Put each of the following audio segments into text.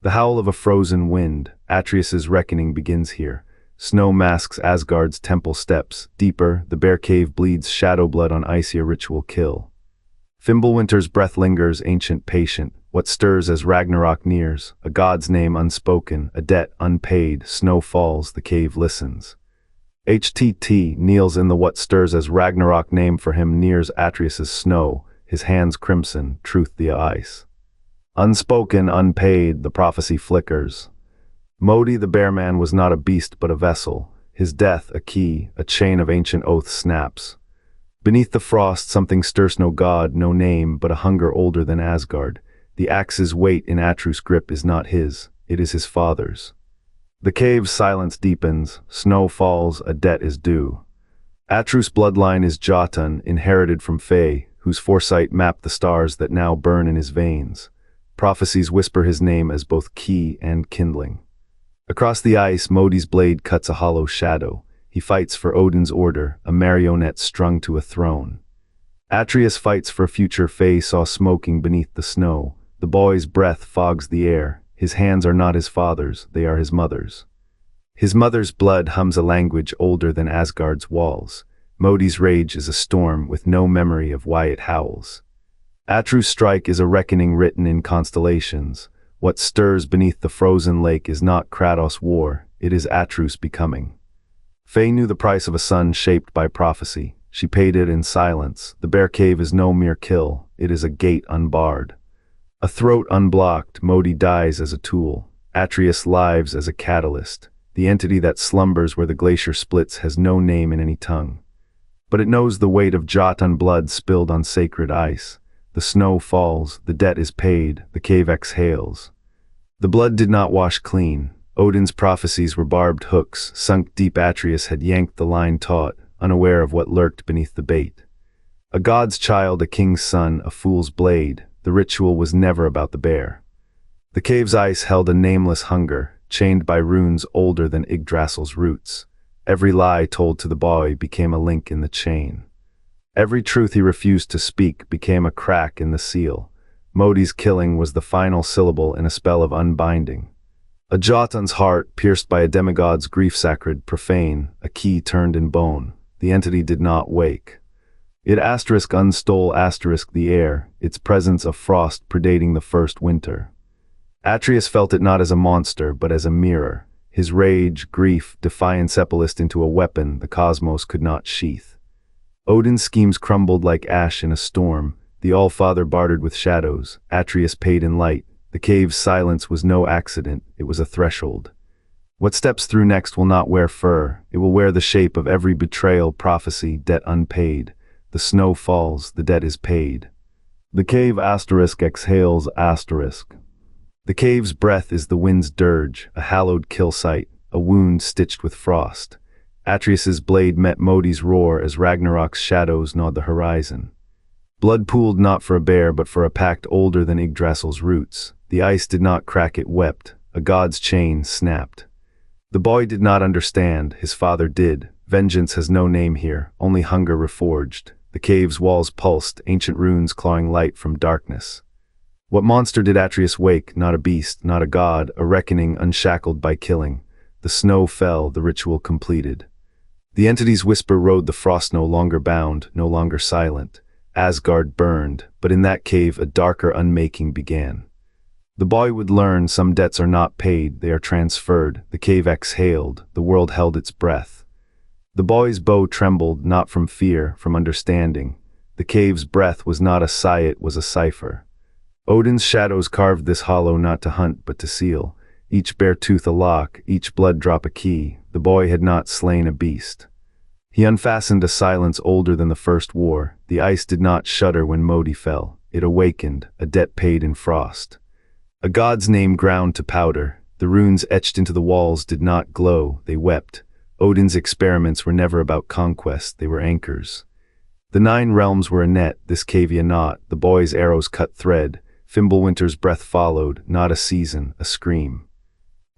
The howl of a frozen wind, Atreus's reckoning begins here. Snow masks Asgard's temple steps. Deeper, the bare cave bleeds shadow blood on icy ritual kill. Fimbulwinter's breath lingers, ancient patient. What stirs as Ragnarok nears? A god's name unspoken, a debt unpaid. Snow falls, the cave listens. HTT kneels in the what stirs as Ragnarok name for him nears Atreus's snow, his hands crimson, truth the ice. Unspoken, unpaid, the prophecy flickers. Modi the bear man was not a beast but a vessel. His death, a key, a chain of ancient oaths snaps. Beneath the frost something stirs, no god, no name, but a hunger older than Asgard. The axe's weight in Atreus' grip is not his, it is his father's. The cave's silence deepens, snow falls, a debt is due. Atreus' bloodline is Jotun, inherited from Fae, whose foresight mapped the stars that now burn in his veins. Prophecies whisper his name as both key and kindling. Across the ice, Modi's blade cuts a hollow shadow. He fights for Odin's order, a marionette strung to a throne. Atreus fights for a future Fae saw smoking beneath the snow. The boy's breath fogs the air. His hands are not his father's, they are his mother's. His mother's blood hums a language older than Asgard's walls. Modi's rage is a storm with no memory of why it howls. Atreus' strike is a reckoning written in constellations. What stirs beneath the frozen lake is not Kratos' war, it is Atreus becoming. Fae knew the price of a son shaped by prophecy. She paid it in silence. The bear cave is no mere kill, it is a gate unbarred. A throat unblocked, Modi dies as a tool. Atreus lives as a catalyst. The entity that slumbers where the glacier splits has no name in any tongue. But it knows the weight of Jotun blood spilled on sacred ice. The snow falls, the debt is paid, the cave exhales. The blood did not wash clean. Odin's prophecies were barbed hooks. Sunk deep, Atreus had yanked the line taut, unaware of what lurked beneath the bait. A god's child, a king's son, a fool's blade. The ritual was never about the bear. The cave's ice held a nameless hunger, chained by runes older than Yggdrasil's roots. Every lie told to the boy became a link in the chain. Every truth he refused to speak became a crack in the seal. Modi's killing was the final syllable in a spell of unbinding. A Jotun's heart, pierced by a demigod's grief sacred, profane, a key turned in bone. The entity did not wake. It unstole the air, its presence of frost predating the first winter. Atreus felt it not as a monster, but as a mirror. His rage, grief, defiance sepulist into a weapon the cosmos could not sheath. Odin's schemes crumbled like ash in a storm. The All-Father bartered with shadows. Atreus paid in light. The cave's silence was no accident, it was a threshold. What steps through next will not wear fur. It will wear the shape of every betrayal, prophecy, debt unpaid. The snow falls, the debt is paid. The cave exhales. The cave's breath is the wind's dirge, a hallowed kill site, a wound stitched with frost. Atreus's blade met Modi's roar as Ragnarok's shadows gnawed the horizon. Blood pooled not for a bear but for a pact older than Yggdrasil's roots. The ice did not crack, it wept. A god's chain snapped. The boy did not understand, his father did. Vengeance has no name here, only hunger reforged. The cave's walls pulsed, ancient runes clawing light from darkness. What monster did Atreus wake? Not a beast, not a god, a reckoning unshackled by killing. The snow fell, the ritual completed. The entity's whisper rode the frost, no longer bound, no longer silent. Asgard burned, but in that cave a darker unmaking began. The boy would learn some debts are not paid, they are transferred. The cave exhaled, the world held its breath. The boy's bow trembled, not from fear, from understanding. The cave's breath was not a sigh, it was a cipher. Odin's shadows carved this hollow not to hunt but to seal. Each bare tooth a lock, each blood drop a key. The boy had not slain a beast. He unfastened a silence older than the first war. The ice did not shudder when Modi fell. It awakened, a debt paid in frost. A god's name ground to powder. The runes etched into the walls did not glow, they wept. Odin's experiments were never about conquest, they were anchors. The 9 realms were a net, this cave a knot. The boy's arrows cut thread. Fimbulwinter's breath followed, not a season, a scream.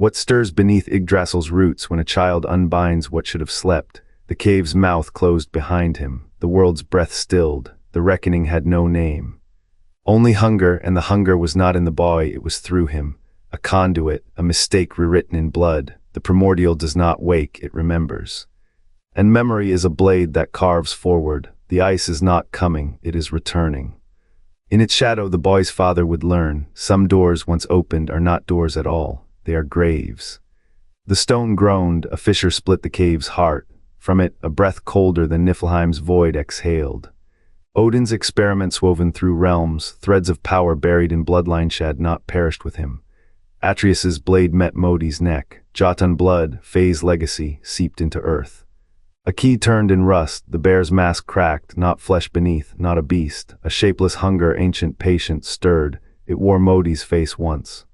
What stirs beneath Yggdrasil's roots when a child unbinds what should have slept? The cave's mouth closed behind him, the world's breath stilled, the reckoning had no name. Only hunger, and the hunger was not in the boy, it was through him. A conduit, a mistake rewritten in blood. The primordial does not wake, it remembers. And memory is a blade that carves forward. The ice is not coming, it is returning. In its shadow the boy's father would learn, some doors once opened are not doors at all, they are graves. The stone groaned, a fissure split the cave's heart. From it, a breath colder than Niflheim's void exhaled. Odin's experiments woven through realms, threads of power buried in bloodline had not perished with him. Atreus's blade met Modi's neck, Jotun blood, Faye's legacy, seeped into earth. A key turned in rust, the bear's mask cracked, not flesh beneath, not a beast. A shapeless hunger, ancient patience, stirred. It wore Modi's face once.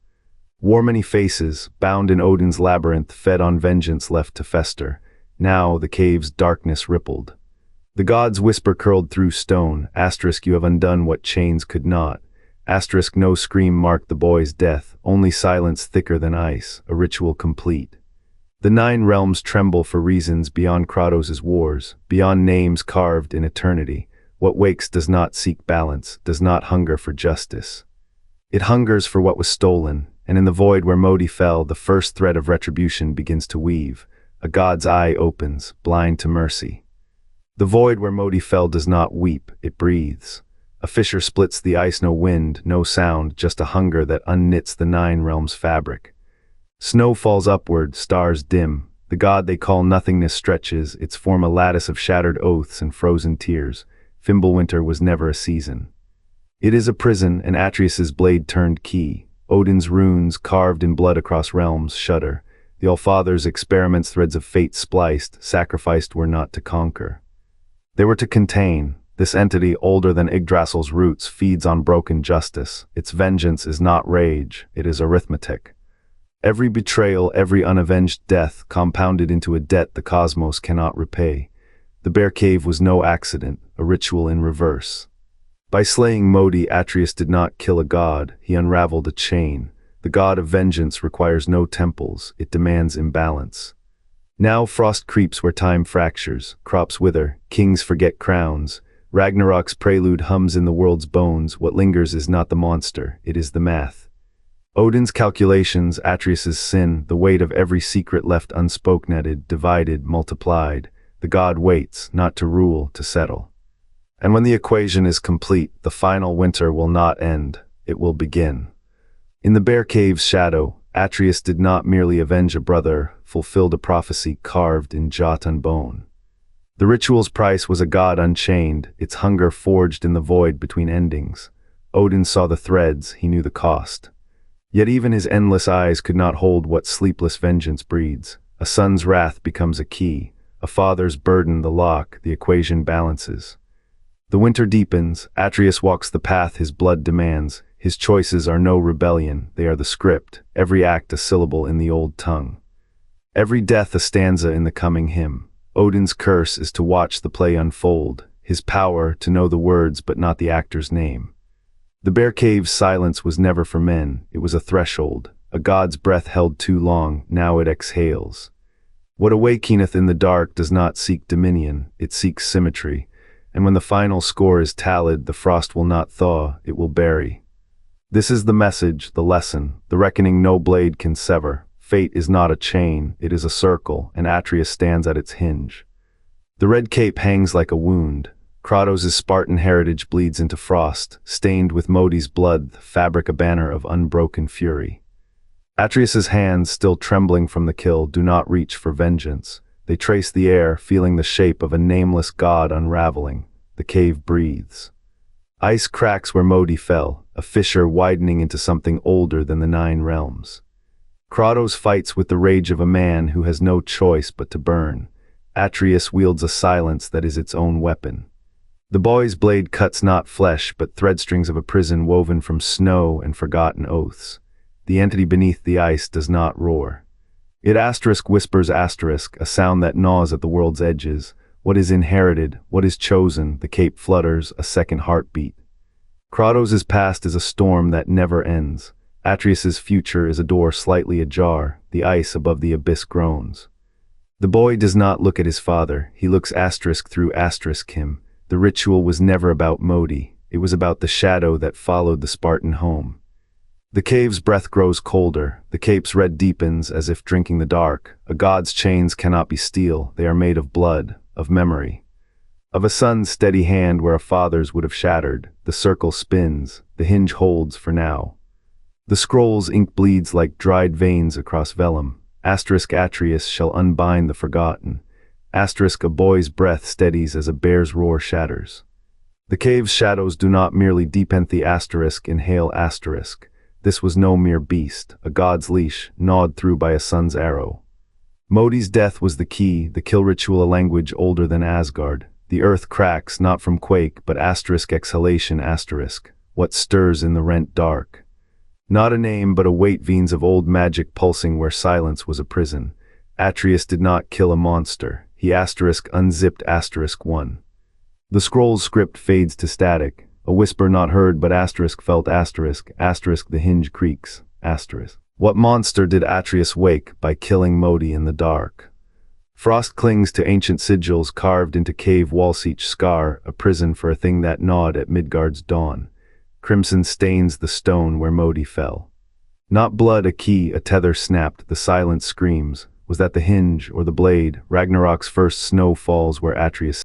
Wore many faces, bound in Odin's labyrinth, fed on vengeance left to fester. Now the cave's darkness rippled. The gods' whisper curled through stone, *, you have undone what chains could not. *, no scream marked the boy's death, only silence thicker than ice, a ritual complete. The 9 realms tremble for reasons beyond Kratos' wars, beyond names carved in eternity. What wakes does not seek balance, does not hunger for justice. It hungers for what was stolen, and in the void where Modi fell, the first thread of retribution begins to weave. A god's eye opens, blind to mercy. The void where Modi fell does not weep, it breathes. A fissure splits the ice, no wind, no sound, just a hunger that unknits the 9 realms' fabric. Snow falls upward, stars dim. The god they call nothingness stretches, its form a lattice of shattered oaths and frozen tears. Fimbulwinter was never a season. It is a prison, and Atreus's blade turned key. Odin's runes, carved in blood across realms, shudder. The Allfather's experiments, threads of fate spliced, sacrificed were not to conquer. They were to contain. This entity, older than Yggdrasil's roots, feeds on broken justice. Its vengeance is not rage, it is arithmetic. Every betrayal, every unavenged death, compounded into a debt the cosmos cannot repay. The bear cave was no accident, a ritual in reverse. By slaying Modi, Atreus did not kill a god, he unraveled a chain. The god of vengeance requires no temples, it demands imbalance. Now frost creeps where time fractures, crops wither, kings forget crowns. Ragnarok's prelude hums in the world's bones. What lingers is not the monster, it is the math. Odin's calculations, Atreus's sin, the weight of every secret left unspoken, netted, divided, multiplied. The god waits, not to rule, to settle. And when the equation is complete, the final winter will not end, it will begin. In the bear cave's shadow, Atreus did not merely avenge a brother, fulfilled a prophecy carved in Jotun bone. The ritual's price was a god unchained, its hunger forged in the void between endings. Odin saw the threads, he knew the cost. Yet even his endless eyes could not hold what sleepless vengeance breeds. A son's wrath becomes a key, a father's burden the lock, the equation balances. The winter deepens, Atreus walks the path his blood demands. His choices are no rebellion, they are the script, every act a syllable in the old tongue. Every death a stanza in the coming hymn. Odin's curse is to watch the play unfold, his power to know the words but not the actor's name. The bear cave's silence was never for men, it was a threshold. A god's breath held too long, now it exhales. What awakeneth in the dark does not seek dominion, it seeks symmetry. And when the final score is tallied, the frost will not thaw, it will bury. This is the message, the lesson, the reckoning no blade can sever. Fate is not a chain, it is a circle, and Atreus stands at its hinge. The red cape hangs like a wound. Kratos' Spartan heritage bleeds into frost, stained with Modi's blood, the fabric a banner of unbroken fury. Atreus' hands, still trembling from the kill, do not reach for vengeance. They trace the air, feeling the shape of a nameless god unraveling. The cave breathes. Ice cracks where Modi fell, a fissure widening into something older than the 9 realms. Kratos fights with the rage of a man who has no choice but to burn. Atreus wields a silence that is its own weapon. The boy's blade cuts not flesh but threadstrings of a prison woven from snow and forgotten oaths. The entity beneath the ice does not roar. It whispers a sound that gnaws at the world's edges. What is inherited, what is chosen, the cape flutters, a second heartbeat. Kratos' past is a storm that never ends. Atreus' future is a door slightly ajar, the ice above the abyss groans. The boy does not look at his father, he looks through him. The ritual was never about Modi, it was about the shadow that followed the Spartan home. The cave's breath grows colder, the cape's red deepens as if drinking the dark. A god's chains cannot be steel, they are made of blood, of memory. Of a son's steady hand where a father's would have shattered. The circle spins, the hinge holds for now. The scroll's ink bleeds like dried veins across vellum. Asterisk Atreus shall unbind the forgotten. Asterisk a boy's breath steadies as a bear's roar shatters. The cave's shadows do not merely deepen the asterisk inhale asterisk. This was no mere beast, a god's leash, gnawed through by a son's arrow. Modi's death was the key, the kill ritual a language older than Asgard. The earth cracks, not from quake, but asterisk exhalation asterisk. What stirs in the rent dark? Not a name, but a weight veins of old magic pulsing where silence was a prison. Atreus did not kill a monster. He asterisk unzipped asterisk one. The scroll's script fades to static. A whisper not heard but asterisk felt asterisk the hinge creaks, asterisk. What monster did Atreus wake by killing Modi in the dark? Frost clings to ancient sigils carved into cave walls each scar, a prison for a thing that gnawed at Midgard's dawn. Crimson stains the stone where Modi fell. Not blood a key, a tether snapped, the silence screams. Was that the hinge or the blade? Ragnarok's first snow falls where Atreus